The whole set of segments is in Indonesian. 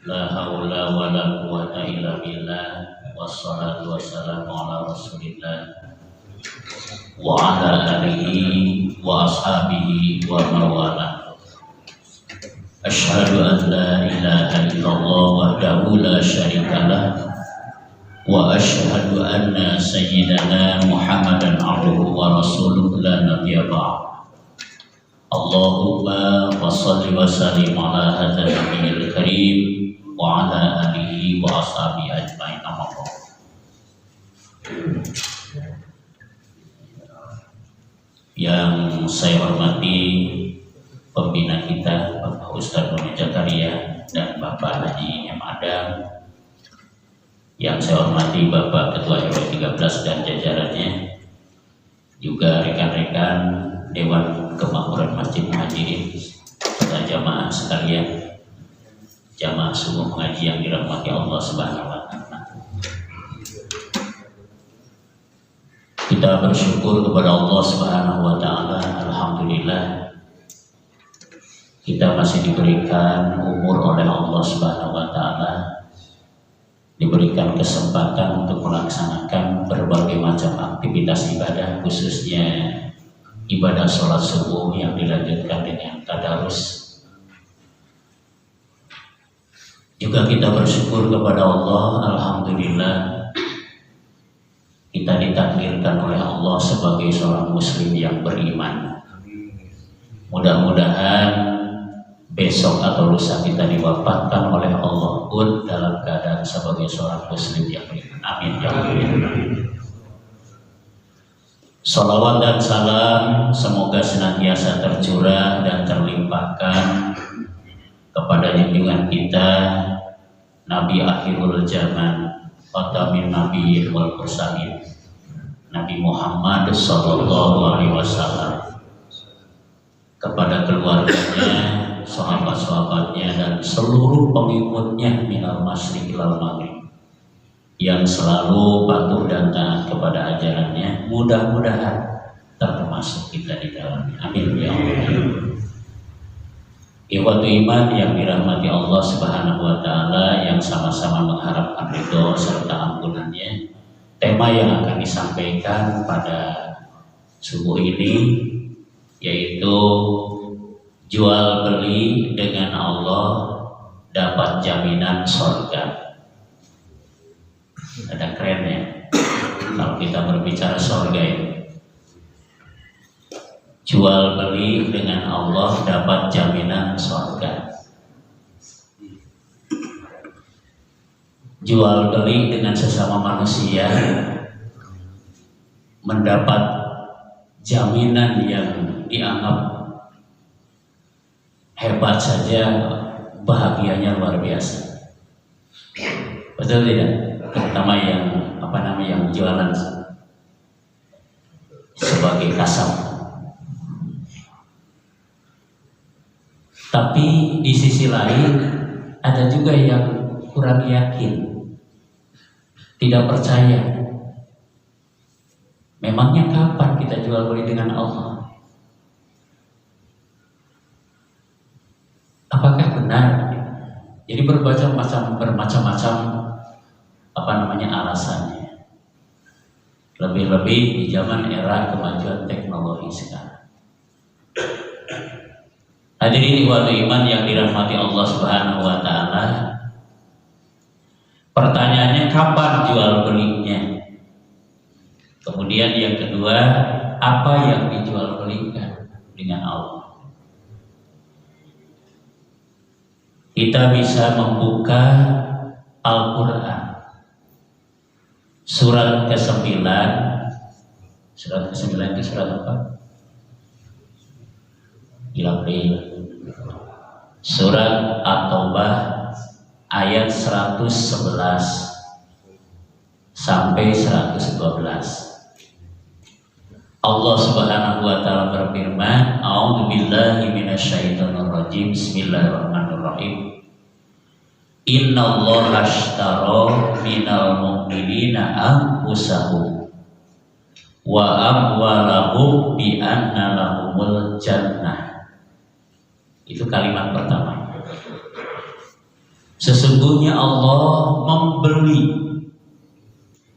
La haula wa la quwata illa billah. Wassalatu wassalamu ala rasulillah wa ala alihi wa ashabihi wa mawala. Asyhadu an la ilaha illallah wahdahu la syarikalah wa asyhadu anna sayyidana Muhammadan abduhu wa rasuluhu la nabiyya ba'd. Allahumma shalli wa sallim ala hadzal nabiyil karim wa ala alihi wa ashabihi ajmain. Yang saya hormati pembina kita Bapak Ustadz Doni Zakaria dan Bapak Haji Nyam Adam, yang saya hormati Bapak Ketua RW 13 dan jajarannya, juga rekan-rekan Dewan Kemakmuran Masjid Muhajirin serta jamaah sekalian, jamaah subuh mengaji yang dirahmati Allah Subhanahu wa Ta'ala. Kita bersyukur kepada Allah Subhanahu wa Ta'ala. Alhamdulillah, kita masih diberikan umur oleh Allah Subhanahu wa Ta'ala, diberikan kesempatan untuk melaksanakan berbagai macam aktivitas ibadah, khususnya ibadah sholat subuh yang dilanjutkan dengan tadarus. Juga kita bersyukur kepada Allah, alhamdulillah kita ditakdirkan oleh Allah sebagai seorang muslim yang beriman. Mudah-mudahan besok atau lusa kita diwafatkan oleh Allah pun dalam keadaan sebagai seorang muslim yang beriman. Amin ya Allah. Salawat dan salam semoga senantiasa tercurah dan terlimpahkan kepada junjungan kita Nabi akhirul zaman, khatamin nabiyyin wal mursalin, Nabi Muhammad sallallahu alaihi wasallam, kepada keluarganya, sahabat-sahabatnya, dan seluruh pengikutnya minal masyriq ilal maghrib, yang selalu patuh dan taat kepada ajarannya. Mudah-mudahan termasuk kita di dalamnya. Amin ya Allah. Ikhwatu iman yang dirahmati Allah Subhanahu wa Ta'ala, yang sama-sama mengharapkan ridho serta ampunannya. Tema yang akan disampaikan pada subuh ini yaitu jual beli dengan Allah dapat jaminan surga. Ada kerennya kalau kita berbicara surga ini. Jual beli dengan Allah dapat jaminan surga. Jual beli dengan sesama manusia mendapat jaminan yang dianggap hebat saja, bahagianya luar biasa. Betul tidak? Terutama yang yang jualan sebagai kasab. Tapi di sisi lain ada juga yang kurang yakin, tidak percaya. Memangnya kapan kita jual beli dengan Allah? Apakah benar? Jadi bermacam-macam alasannya. Lebih-lebih di zaman era kemajuan teknologi sekarang. Hadirin ikhwatu iman yang dirahmati Allah Subhanahu wa Ta'ala, pertanyaannya kapan jual belinya? Kemudian yang kedua, apa yang dijual belikan dengan Allah? Kita bisa membuka Al-Quran surat ke-9. Surat ke-9 itu surat apa? Surat At-Taubah ayat 111 sampai 112. Allah Subhanahu wa Ta'ala berfirman, A'udzubillahi minasyaitonirrajim. Bismillahirrahmanirrahim. Innallaha ashtara minal mu'minina anfusahum wa amwalahum bi anna lahumul jannah. Itu kalimat pertama. Sesungguhnya Allah membeli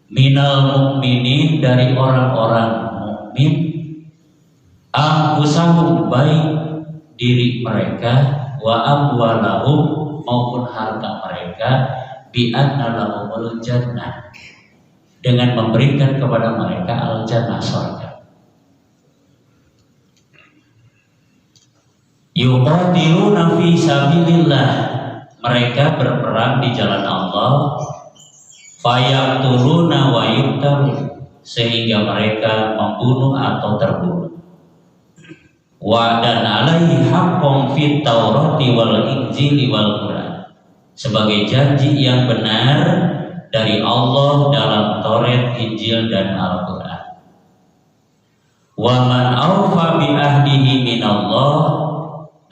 minal mukminin dari orang-orang mukmin anfusahum baik diri mereka wa amwalahum maupun harta mereka bi anna lahumul jannah dengan memberikan kepada mereka al-jannah surga. Yuqatiluna fi sabilillah, mereka berperang di jalan Allah, fayaqtuluna wa yuqtalun, sehingga mereka membunuh atau terbunuh. Wa dan alaihi haqqun fit Taurati wal Injili wal Quran, sebagai janji yang benar dari Allah dalam Taurat, Injil dan Al-Quran. Wa man awfa bi ahdihi minallah,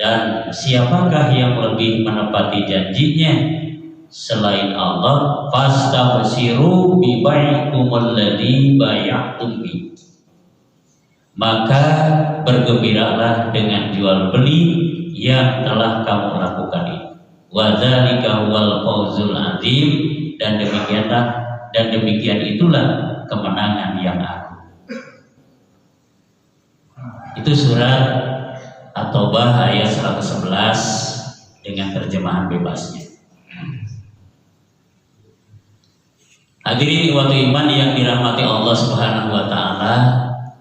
dan siapakah yang lebih menepati janjinya selain Allah? Fastabsiru bi bai'ikumul ladzi bay'atum bi, maka bergembiralah dengan jual beli yang telah kamu lakukan itu. Wa dzalika huwal fawzul azim, dan demikian itulah kemenangan yang agung. Itu surat At-Taubah ayat 111 dengan terjemahan bebasnya. Hadirin ikhwati iman yang dirahmati Allah Subhanahu wa taala,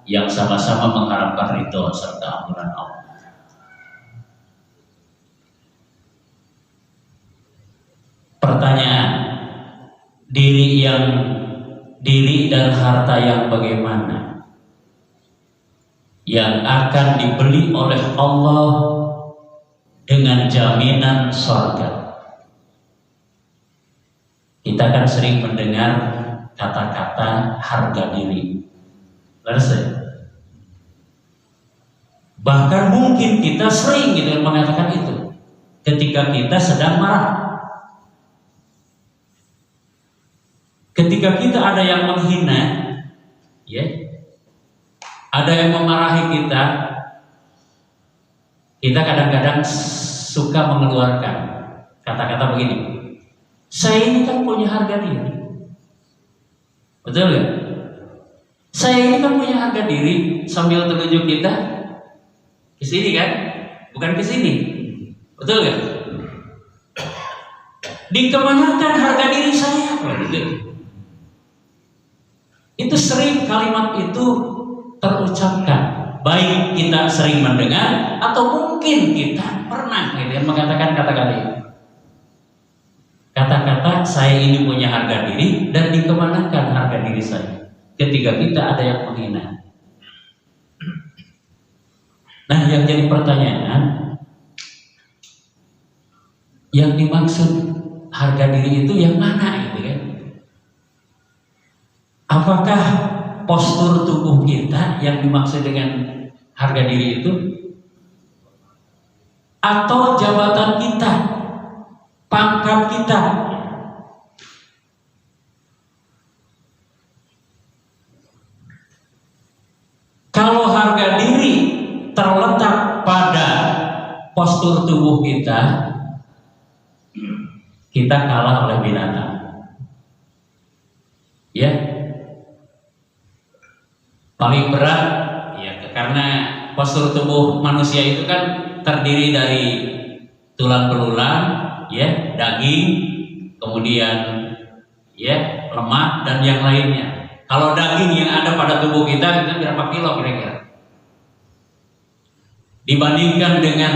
yang sama-sama mengharapkan ridho serta ampunan Allah. Pertanyaan, diri dan harta yang bagaimana yang akan dibeli oleh Allah dengan jaminan surga? Kita kan sering mendengar kata-kata harga diri. Bahkan mungkin kita sering gitu mengatakan itu ketika kita sedang marah. Ketika kita ada yang menghina, ya, ada yang memarahi kita, kita kadang-kadang suka mengeluarkan kata-kata begini, saya ini kan punya harga diri. Betul gak? Saya ini kan punya harga diri, sambil tunjuk kita ke sini kan, bukan ke sini. Betul gak? Dikemanakan harga diri saya? Itu sering kalimat itu terucapkan, baik kita sering mendengar atau mungkin kita pernah gitu, mengatakan kata-kata itu. Kata-kata saya ini punya harga diri dan dikemanakan harga diri saya ketika kita ada yang menghina. Nah, yang jadi pertanyaan, yang dimaksud harga diri itu yang mana gitu kan? Apakah postur tubuh kita yang dimaksud dengan harga diri itu, atau jabatan kita, pangkat kita? Kalau harga diri terletak pada postur tubuh kita, kita kalah oleh binatang. Ya, paling berat ya, karena postur tubuh manusia itu kan terdiri dari tulang belulang, ya, daging, kemudian ya lemak dan yang lainnya. Kalau daging yang ada pada tubuh kita itu berapa kilo kira-kira? Dibandingkan dengan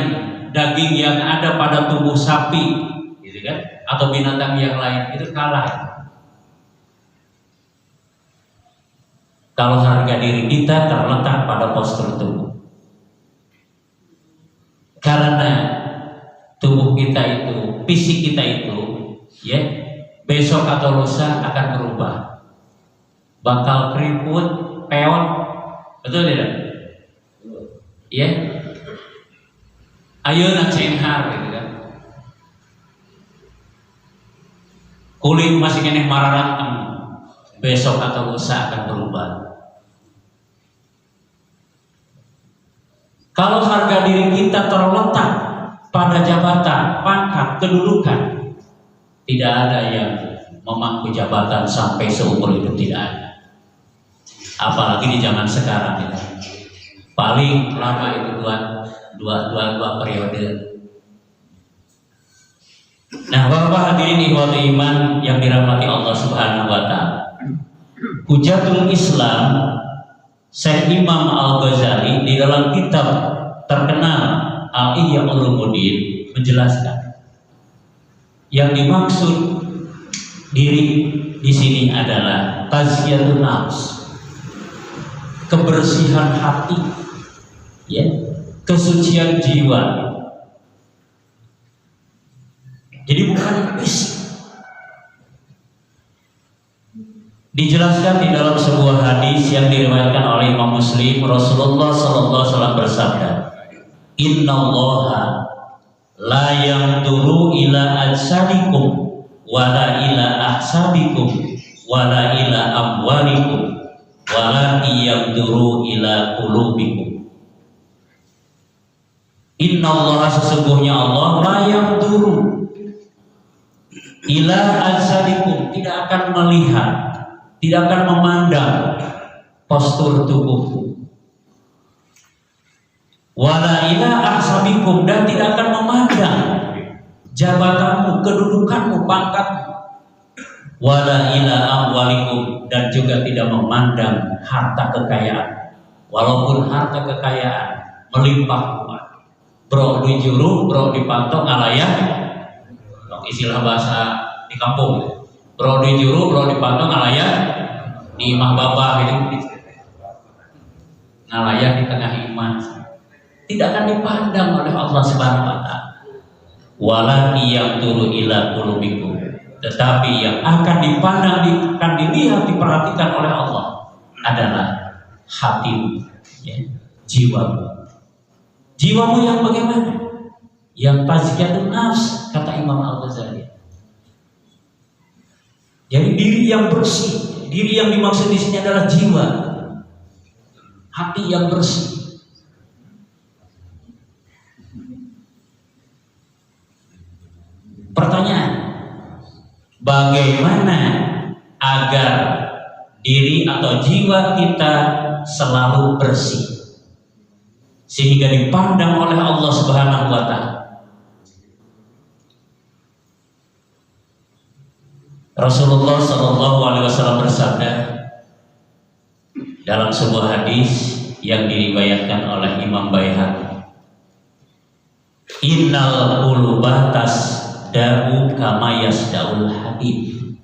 daging yang ada pada tubuh sapi, gitu kan? Atau binatang yang lain, itu kalah. Kalau harga diri kita terletak pada postur tubuh. Karena tubuh kita itu, fisik kita itu, ya, besok atau lusa akan berubah. Bakal keriput, peot, betul tidak? Ya, ayo nak cenghar, gitu kan? Kulit masih kena mararanteng, besok atau lusa akan berubah. Kalau harga diri kita terletak pada jabatan, pangkat, kedudukan, Tidak ada yang memangku jabatan sampai seumur hidup, tidak ada. Apalagi di zaman sekarang ya. Paling lama itu dua periode. Nah, Bapak hadirin ikhwatul iman yang dirahmati Allah Subhanahu wa taala. Hujatul Islam Syekh Imam Al-Ghazali di dalam kitab terkenal Al-Ihya Ulumuddin menjelaskan yang dimaksud diri di sini adalah tazkiyatun nafs, kebersihan hati, ya, kesucian jiwa. Jadi bukan fisik. Dijelaskan di dalam sebuah hadis yang diriwayatkan oleh Imam Muslim, Rasulullah sallallahu alaihi wasallam bersabda, "Innallaha la yanzuru ila ajsadikum wala ila ahsabikum wala ila amwalikum wala yanzuru ila qulubikum." Innallaha, sesungguhnya Allah, la yanzuru ila ajsadikum, tidak akan melihat, tidak akan memandang postur tubuhmu, wala ila ahsabikum, dan tidak akan memandang jabatanmu, kedudukanmu, pangkatmu, wala ila amwalikum, dan juga tidak memandang harta kekayaan, walaupun harta kekayaan melimpah ruah. Bro dijuru, bro dipantau ngalayak, istilah bahasa di kampung, bro dijuru, bro dipantau ngalayak di imah babah, itu ngalayak di tengah iman, tidak akan dipandang oleh Allah Subhanahu wa taala. Wala yaqturu ila qulubikum, tetapi yang akan dipandang, akan dilihat, diperhatikan oleh Allah adalah hatimu, ya, jiwamu. Jiwamu yang bagaimana? Yang tazkiyatun nafs, kata Imam Al-Ghazali. Jadi diri yang bersih, diri yang dimaksud di sini adalah jiwa, hati yang bersih. Pertanyaan, bagaimana agar diri atau jiwa kita selalu bersih sehingga dipandang oleh Allah Subhanahu wa taala? Rasulullah sallallahu alaihi wasallam bersabda dalam sebuah hadis yang diriwayatkan oleh Imam Baihaqi, "Innal quluba tasda'u kama yasda'ul hadid."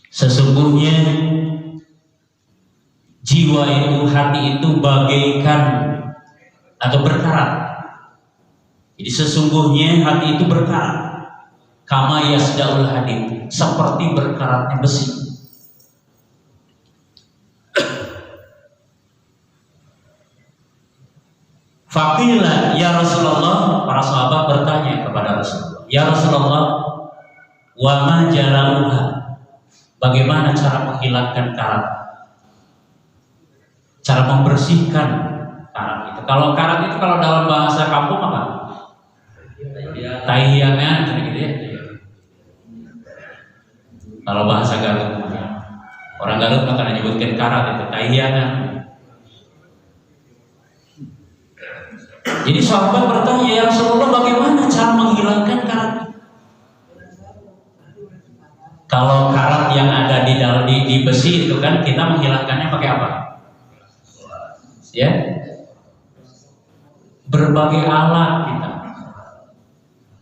Sesungguhnya jiwa itu, hati itu bagaikan atau berkarat. Jadi sesungguhnya hati itu berkarat, kama yasda'ul hadid, seperti berkaratnya besi. Faqila ya Rasulullah, para sahabat bertanya kepada Rasulullah, ya Rasulullah, wa ma jalauha, bagaimana cara menghilangkan karat, cara membersihkan karat itu? Kalau karat itu kalau dalam bahasa kampung apa? Tahiyangan, gitu ya. Kalau bahasa Garut, orang Garut akan menyebutkan karat itu tahiyangan. Jadi sahabat bertanya, ya Rasulullah, bagaimana cara menghilangkan karat? Kalau karat yang ada di dalam di besi itu kan kita menghilangkannya pakai apa? Ya, berbagai alat kita.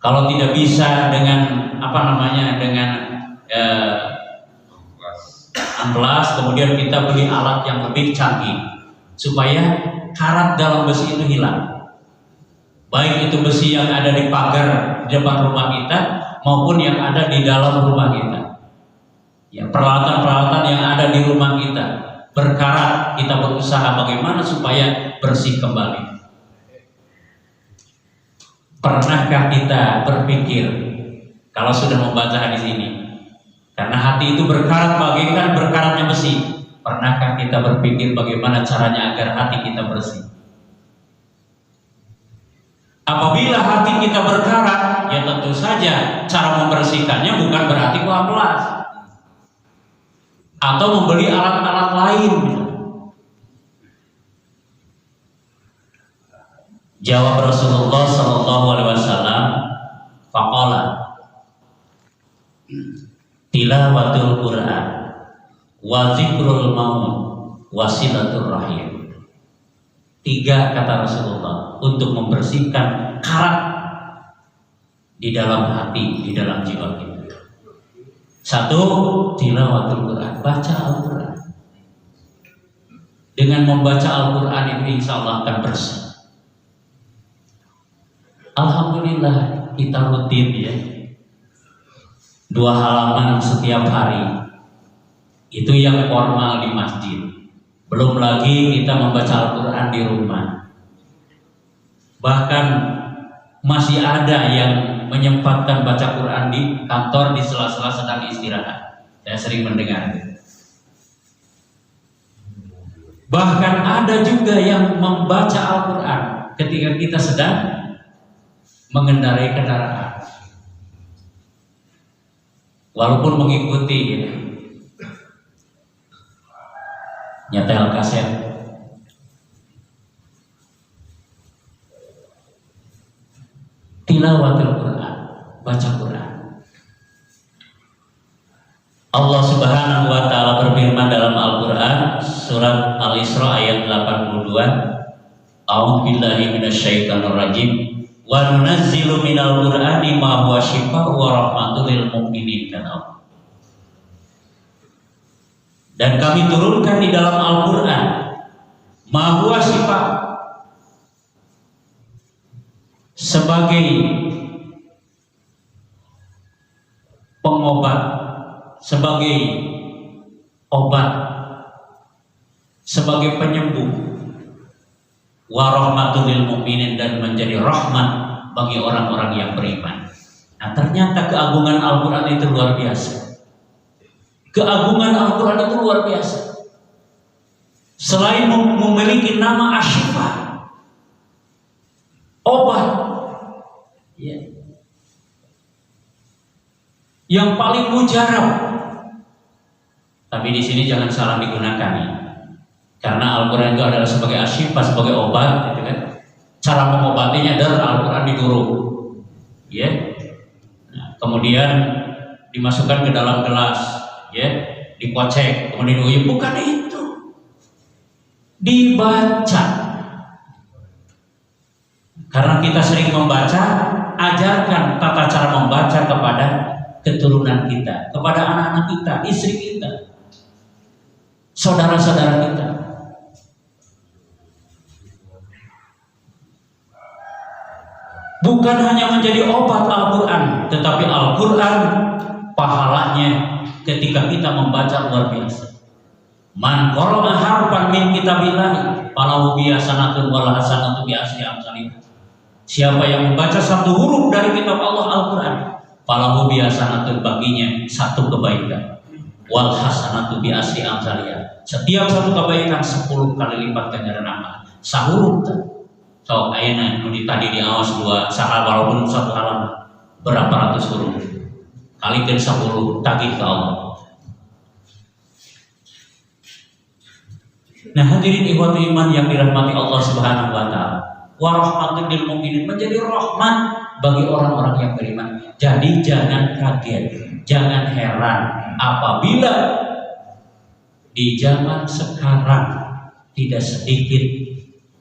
Kalau tidak bisa dengan dengan amplas, kemudian kita beli alat yang lebih canggih supaya karat dalam besi itu hilang. Baik itu besi yang ada di pagar di depan rumah kita maupun yang ada di dalam rumah kita. Ya, peralatan-peralatan yang ada di rumah kita berkarat, kita berusaha bagaimana supaya bersih kembali. Pernahkah kita berpikir kalau sudah membaca hadis ini, karena hati itu berkarat bagaikan berkaratnya besi, pernahkah kita berpikir bagaimana caranya agar hati kita bersih? Apabila hati kita berkarat, ya tentu saja cara membersihkannya bukan berarti amplas atau membeli alat-alat lain. Jawab Rasulullah Sallallahu Alaihi Wasallam, faqala tilawatul Quran wa zikrul maut wasilatul rahim. 3 kata Rasulullah untuk membersihkan karat di dalam hati, di dalam jiwa kita. 1, tilawatul Quran, baca Al-Quran. Dengan membaca Al-Quran itu insya Allah akan bersih. Alhamdulillah kita rutin ya 2 halaman setiap hari. Itu yang formal di masjid. Belum lagi kita membaca Al-Quran di rumah. Bahkan masih ada yang menyempatkan baca Quran di kantor di sela-sela sedang istirahat. Saya sering mendengar. Bahkan ada juga yang membaca Al-Quran ketika kita sedang mengendarai kendaraan. Walaupun mengikuti nyetel kaset. Tilawatul Quran, baca Quran. Allah Subhanahu wa taala berfirman dalam Al-Quran surat Al-Isra ayat 82, A'udzu billahi minasyaitonir rajim. Wa nunazzilu minal Qur'ani ma huwa syifaa'un wa rahmatul lil mu'minin. Dan kami turunkan di dalam Al-Quran ma huwa syifa' sebagai pengobat, sebagai obat, sebagai penyembuh, wa rahmatul lil mu'minin, dan menjadi rahmat bagi orang-orang yang beriman. Nah, ternyata keagungan Al-Quran itu luar biasa. Keagungan Al-Quran itu luar biasa. Selain memiliki nama Asy-Syifa, obat ya, yang paling mujarab. Tapi di sini jangan salah digunakan ya. Karena Al-Quran itu adalah sebagai Asy-Syifa, sebagai obat, gitu kan. Cara mengobatinya adalah Al-Quran diturun, ya. Nah, kemudian dimasukkan ke dalam gelas, ya, dikocek, kemudian diuyup. Bukan itu, dibaca. Karena kita sering membaca, ajarkan tata cara membaca kepada keturunan kita, kepada anak-anak kita, istri kita, saudara-saudara kita. Bukan hanya menjadi obat Al-Quran, tetapi Al-Quran pahalanya ketika kita membaca luar biasa. Man qara'a harfan min kitabillahi falahu bi hasanatun wal hasanatu bi asyri amsalih. Siapa yang membaca 1 huruf dari kitab Allah Al-Quran, falahu bi hasanatun, baginya 1 kebaikan, wal hasanatu bi asyri amsalih. Setiap 1 kebaikan 10 kali lipat ganjaran amal. Sahuruf so ayeuna nu tadi di awas 2 saha walaupun 1 halaman berapa ratus huruf kalikeun 10 tagih ke Allah. Nah, hadirin ikhwati iman yang dirahmati Allah Subhanahu wa taala, wa rahmatul lil mu'minin, menjadi rahmat bagi orang-orang yang beriman. Jadi jangan kaget, jangan heran apabila di zaman sekarang tidak sedikit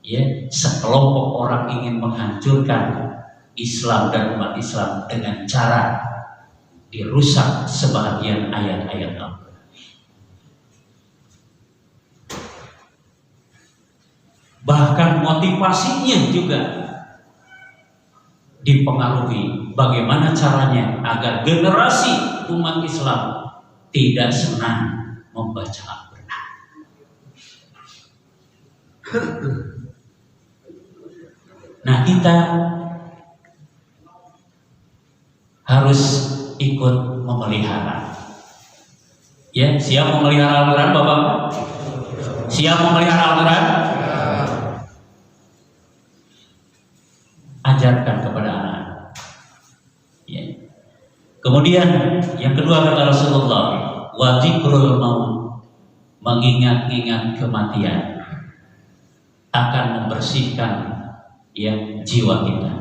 ya sekelompok orang ingin menghancurkan Islam dan umat Islam dengan cara dirusak sebagian ayat-ayat Al-Quran. Bahkan motivasinya juga dipengaruhi bagaimana caranya agar generasi umat Islam tidak senang membaca Al-Quran. Nah, kita harus ikut memelihara. Ya, siap memelihara Al-Quran, Bapak? Siap memelihara Al-Quran? ajarkan kepada anak-anak. Ya. Kemudian yang kedua kata Rasulullah, wa dzikrul maut, mengingat-ingat kematian akan membersihkan jiwa kita.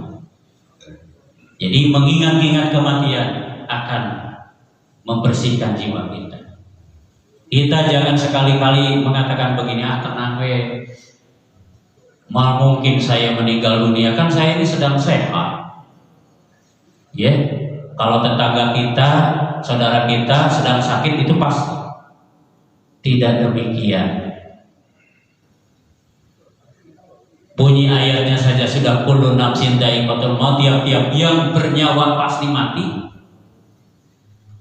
Jadi mengingat-ingat kematian akan membersihkan jiwa kita. Kita jangan sekali-kali mengatakan begini, tenang we, mal mungkin saya meninggal dunia, kan saya ini sedang sehat. Ya, kalau tetangga kita, saudara kita sedang sakit itu pasti. Tidak demikian. Bunyi ayatnya saja sudah kullu nafsin dha'iqatul maut, tiap-tiap yang bernyawa pasti mati.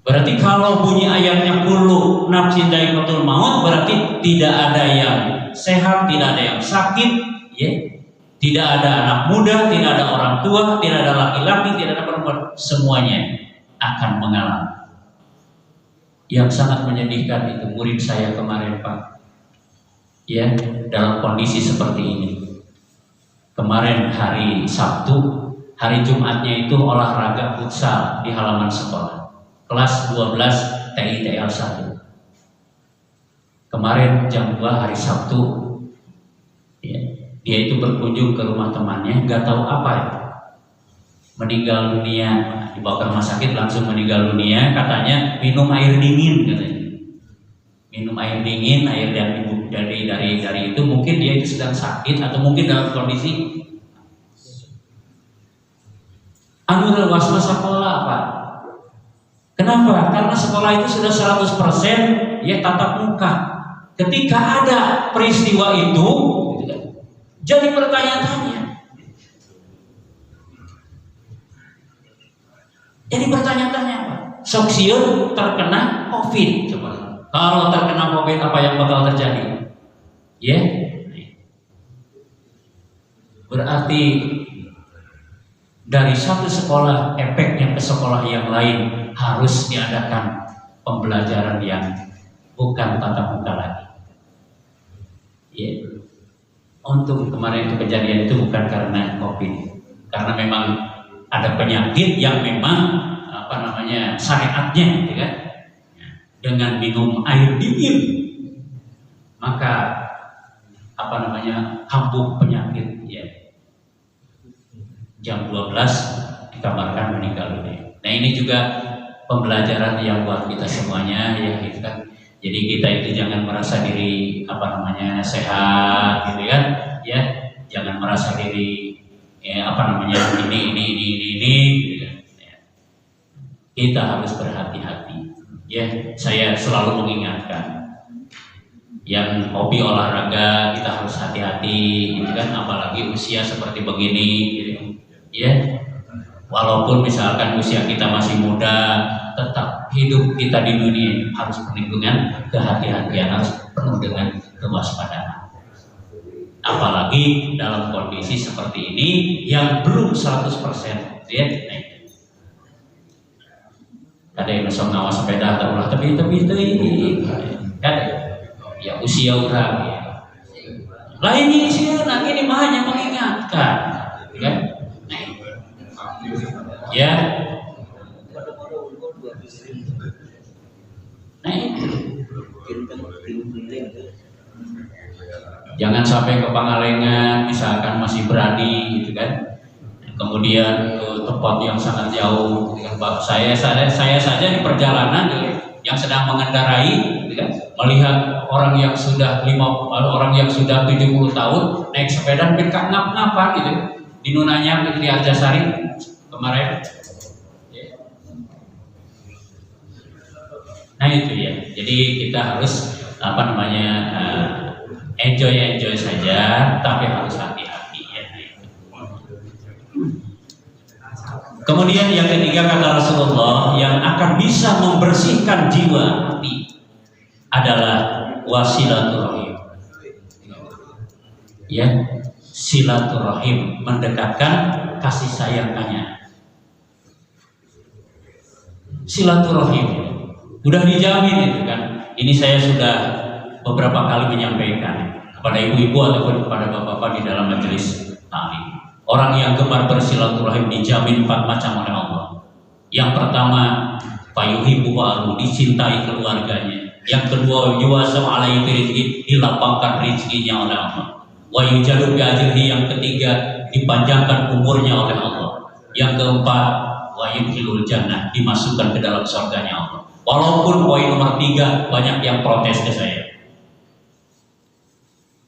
Berarti kalau bunyi ayatnya kullu nafsin dha'iqatul maut, berarti tidak ada yang sehat, tidak ada yang sakit, ya. Tidak ada anak muda, tidak ada orang tua, tidak ada laki-laki, tidak ada perempuan, semuanya akan mengalami. Yang sangat menyedihkan itu murid saya kemarin, Pak. Ya, dalam kondisi seperti ini. Kemarin hari Sabtu, hari Jumatnya itu olahraga futsal di halaman sekolah. Kelas 12 TITL 1. Kemarin jam 2 hari Sabtu, ya, dia itu berkunjung ke rumah temannya, nggak tahu apa ya, meninggal dunia, dibawa ke rumah sakit langsung meninggal dunia, katanya minum air dingin katanya. Minum air dingin, air dari itu mungkin dia itu sedang sakit atau mungkin dalam kondisi anurul wasma sekolah, Pak. Kenapa? Karena sekolah itu sudah 100% ya tatap muka. Ketika ada peristiwa itu, jadi bertanya-tanya. Jadi bertanya-tanya, Pak. Soksiun terkena COVID, coba. Kalau terkena COVID apa yang bakal terjadi? Ya, berarti dari satu sekolah efeknya ke sekolah yang lain harus diadakan pembelajaran yang bukan tatap muka lagi. Ya, untuk kemarin itu kejadian itu bukan karena COVID, karena memang ada penyakit yang memang syariatnya, gitu kan? Dengan minum air dingin maka kambuh penyakit, ya. Jam 12 dikabarkan meninggal dunia. Nah, ini juga pembelajaran yang buat kita semuanya, ya, gitu kan. Jadi kita itu jangan merasa diri sehat, gitu kan, ya. Jangan merasa diri ini, gitu kan. Ya. Kita harus berhati-hati. Ya, saya selalu mengingatkan yang hobi olahraga kita harus hati-hati, gitu kan, apalagi usia seperti begini, gitu. Ya, walaupun misalkan usia kita masih muda, tetap hidup kita di dunia harus penuh dengan kehati-hatian, harus penuh dengan kewaspadaan. Apalagi dalam kondisi seperti ini yang belum 100%, ya. Ada yang bisa ngawas sepeda terulah tapi ini kan ya usia orang, ya. Lah ini usia lagi ini hanya mengingatkan, kan? Ya. Nah, jangan sampai ke Pangalengan misalkan masih berani, gitu kan. Kemudian ke tempat yang sangat jauh, gitu kan. Saya saja di perjalanan, gitu, yang sedang mengendarai, gitu kan, melihat orang yang sudah 70 tahun naik sepeda hampir ngap-ngapan, gitu, di Nunanya, gitu, di Arjasari kemarin. Nah itu ya, jadi kita harus enjoy saja, tapi harus hati-hati, ya. Kemudian yang ketiga kata Rasulullah, yang akan bisa membersihkan jiwa hati adalah wasilaturahim. Ya, silaturahim, mendekatkan kasih sayangnya. Silaturahim sudah dijamin, itu kan. Ini saya sudah beberapa kali menyampaikan kepada ibu-ibu ataupun kepada bapak-bapak di dalam majelis taklim. Orang yang gemar bersilaturahim dijamin 4 macam oleh Allah. Yang pertama, fayuhibbu ahlu, dicintai keluarganya. Yang kedua, yuwasam alaihi rizqi, dilapangkan rezekinya oleh Allah. Wa yujadu bi ajrihi, yang ketiga, dipanjangkan umurnya oleh Allah. Yang keempat, wa yudkhilul jannah, dimasukkan ke dalam surganya Allah. Walaupun poin nomor 3 banyak yang protes ke saya.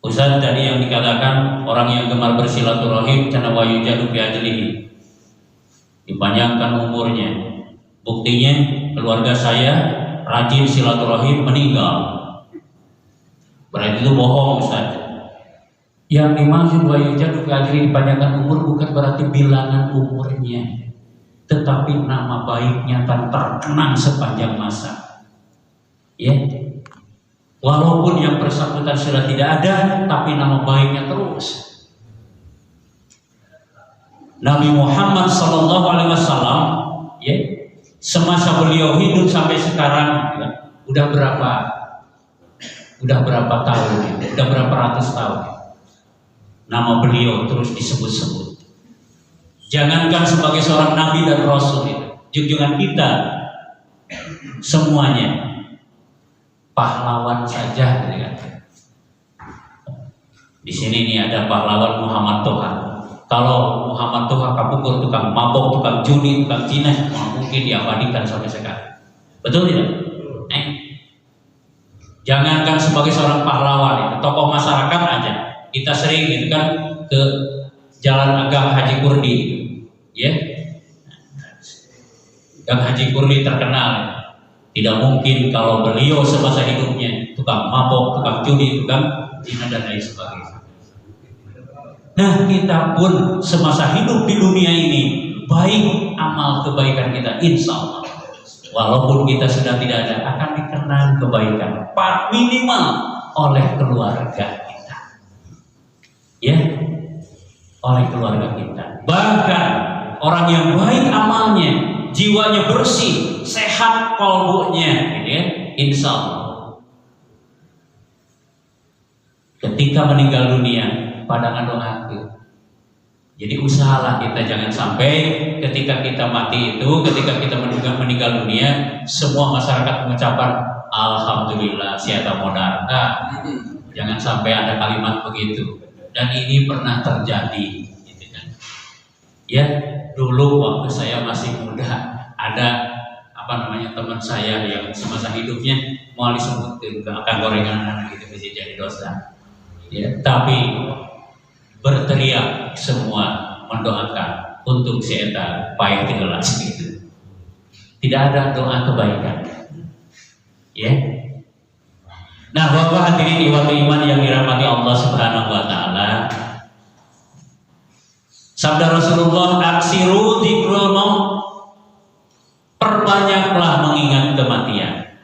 Ustaz, tadi yang dikatakan orang yang gemar bersilaturahim karena wa yujadu bi ajrihi, dipanjangkan umurnya. Buktinya keluarga saya rajin silaturahim meninggal. Berarti itu bohong, Ustaz. Yang dimaksud wa yujadu bi ajrihi dipanjangkan umur bukan berarti bilangan umurnya, tetapi nama baiknya akan terkenang sepanjang masa. Ya. Walaupun yang bersangkutan sudah tidak ada, tapi nama baiknya terus. Nabi Muhammad SAW, ya, semasa beliau hidup sampai sekarang, ya, udah berapa tahun, ya, udah berapa ratus tahun, ya, nama beliau terus disebut-sebut. Jangankan sebagai seorang nabi dan rasul, ya, junjungan kita semuanya pahlawan saja, gitu kan. Di sini nih ada pahlawan Muhammad Toha. Kalau Muhammad Toha kapukul, tukang mabok, tukang judi, tukang zina, mungkin diabadikan sampai sekarang. Betul tidak? Jangankan sebagai seorang pahlawan, itu tokoh masyarakat aja. Kita sering gitu kan ke Jalan Gang Haji Kurdi, ya. Gang Haji Kurdi terkenal. Tidak mungkin kalau beliau semasa hidupnya tukang mabok, tukang judi, tukang zina dan lain sebagainya. Nah, kita pun semasa hidup di dunia ini baik amal kebaikan kita, insya Allah. Walaupun kita sudah tidak ada, akan dikenang kebaikan minimal oleh keluarga kita. Ya, oleh keluarga kita. Bahkan orang yang baik amalnya, jiwanya bersih, sehat kolbunya, gitu ya, insya Allah. Ketika meninggal dunia, pada ngedoakeun. Jadi usahalah kita jangan sampai ketika kita mati itu, ketika kita meninggal dunia, semua masyarakat mengucapkan alhamdulillah siata modar. Jangan sampai ada kalimat begitu. Dan ini pernah terjadi, gitu kan. Ya, dulu waktu saya masih muda, ada teman saya yang semasa hidupnya mau disebutkan akan gorengan anak itu bisa jadi dosa. Ya, tapi berteriak semua mendoakan untuk si eta payah tigelas gitu. Tidak ada doa kebaikan. Ya. Nah, Bapak hadirin ikhwati iman yang dirahmati Allah Subhanahu wa taala. Sabda Rasulullah, aksiru dzikrul maut, perbanyaklah mengingat kematian.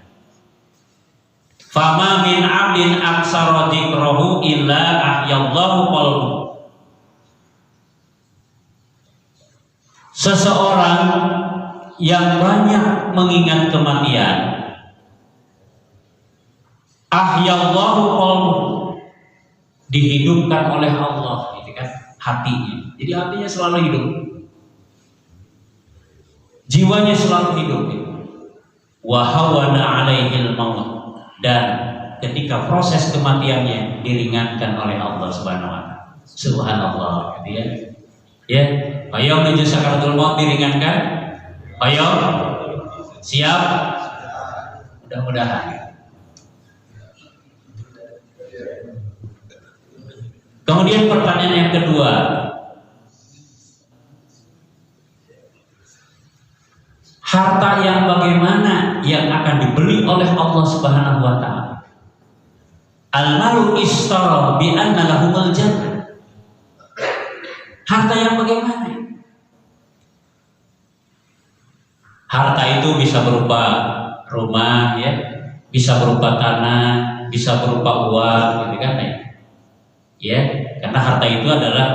Fama min 'abdin aksara dzikrahu illa ahyallahu qalbu. Seseorang yang banyak mengingat kematian, ahyallahu qalbu, dihidupkan oleh Allah, gitu kan, hatinya. Jadi hatinya selalu hidup, jiwanya selalu hidup. Wa hawana alaihil maut, dan ketika proses kematiannya diringankan oleh Allah Subhanahu wa taala. Subhanallah, gitu ya. Ya, ayo menuju sakaratul maut diringankan. Ayo, siap? Mudah-mudahan. Kemudian pertanyaan yang kedua, harta yang bagaimana yang akan dibeli oleh Allah Subhanahu wa taala? Al-malu ishtara bi anna lahumul jannah. Harta yang bagaimana? Harta itu bisa berupa rumah, ya, bisa berupa tanah, bisa berupa uang, gitu kan ya? Ya, karena harta itu adalah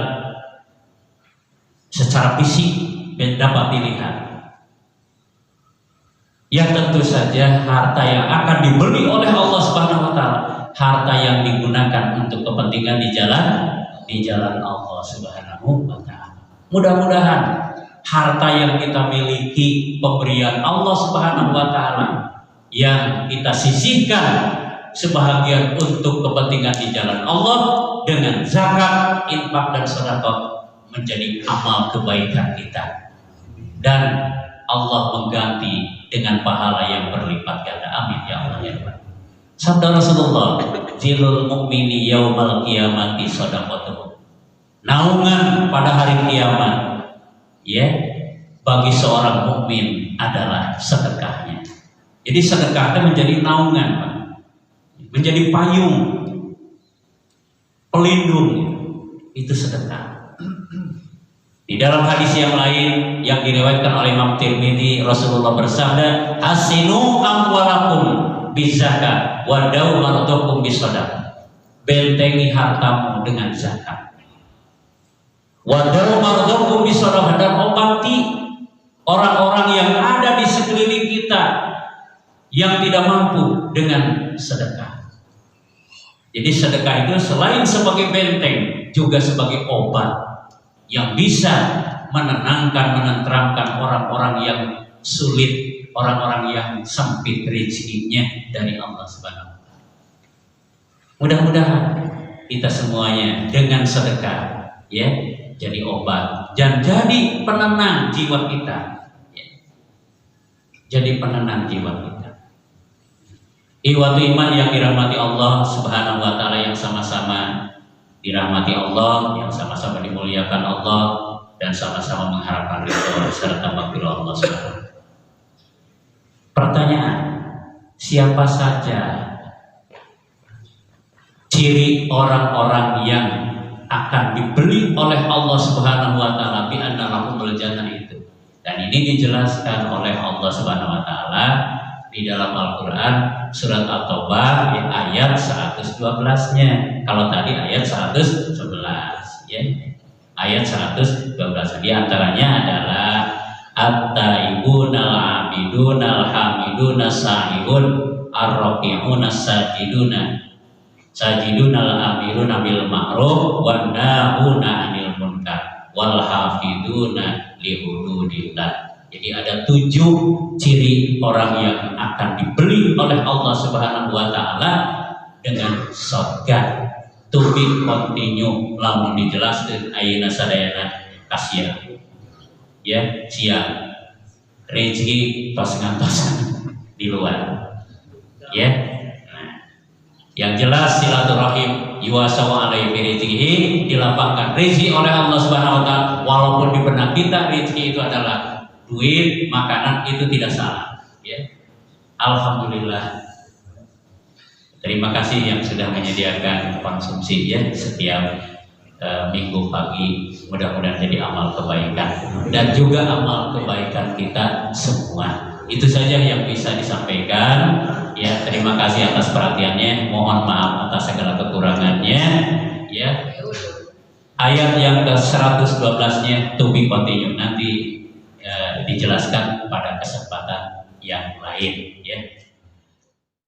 secara fisik dapat dilihat. Ya, tentu saja harta yang akan dibeli oleh Allah Subhanahu wa taala, harta yang digunakan untuk kepentingan di jalan Allah Subhanahu wa taala. Mudah-mudahan harta yang kita miliki pemberian Allah Subhanahu wa taala yang kita sisihkan sebahagian untuk kepentingan di jalan Allah dengan zakat, infak dan sedekah menjadi amal kebaikan kita, dan Allah mengganti dengan pahala yang berlipat ganda. Amin ya Allah ya Rabbal. Sabda Rasulullah, zilul mu'mini yaumal qiyamati shadaqatuh. Naungan pada hari kiamat, ya, bagi seorang mukmin adalah sedekahnya. Jadi sedekah itu menjadi naungan, Pak. Menjadi payung, pelindung, itu sedekah. Di dalam hadis yang lain yang diriwayatkan oleh Imam Tirmidzi, Rasulullah bersabda, "Hasinu amwalakum bizakat wa daw mardukum bisadaqah." Bentengi hartamu dengan zakat. Wadaw mardukum bisadaqah, dan obati orang-orang yang ada di sekeliling kita yang tidak mampu dengan sedekah. Jadi sedekah itu selain sebagai benteng juga sebagai obat yang bisa menenangkan, menenteramkan orang-orang yang sulit, orang-orang yang sempit rezekinya dari Allah Subhanahu wa taala. Mudah-mudahan kita semuanya dengan sedekah, ya, jadi obat dan jadi penenang jiwa kita, ya. Jadi penenang jiwa kita. Ikhwatu iman yang dirahmati Allah Subhanahu wa taala, yang sama-sama dirahmati Allah, yang sama-sama dimuliakan Allah, dan sama-sama mengharapkan ridho serta maghfirah Allah Subhanahu. Pertanyaan, siapa saja ciri orang-orang yang akan dibeli oleh Allah Subhanahu wa taala bi anna lahumul jannah itu? Dan ini dijelaskan oleh Allah Subhanahu wa taala di dalam Al-Qur'an surat At-Taubah ayat 112-nya. Kalau tadi ayat 111, ya. Ayat 112 di antaranya adalah at-taibunal abidunal hamiduna sa'ihun ar-raqi'una sajidunal amiruna bil ma'ruf wan nahuna 'anil munkar wal hafiduna li hududillah. Jadi ada 7 ciri orang yang akan dibeli oleh Allah Subhanahu wa taala dengan surga. To be continue, lamun dijelaskan ayeuna sadayana kasihan. Ya, siang rezeki tos ngantos di luar. Ya. Nah, yang jelas silaturahim yuwasaw alaihi rizqihi, dilapangkan rezeki oleh Allah Subhanahu wa taala. Walaupun di benak kita rezeki itu adalah duit, makanan, itu tidak salah, ya. Alhamdulillah. Terima kasih yang sudah menyediakan konsumsi, ya, setiap minggu pagi. Mudah-mudahan jadi amal kebaikan dan juga amal kebaikan kita semua. Itu saja yang bisa disampaikan, ya. Terima kasih atas perhatiannya. Mohon maaf atas segala kekurangannya, ya. Ayat yang ke-112-nya to be continue, nanti dijelaskan pada kesempatan yang lain, ya.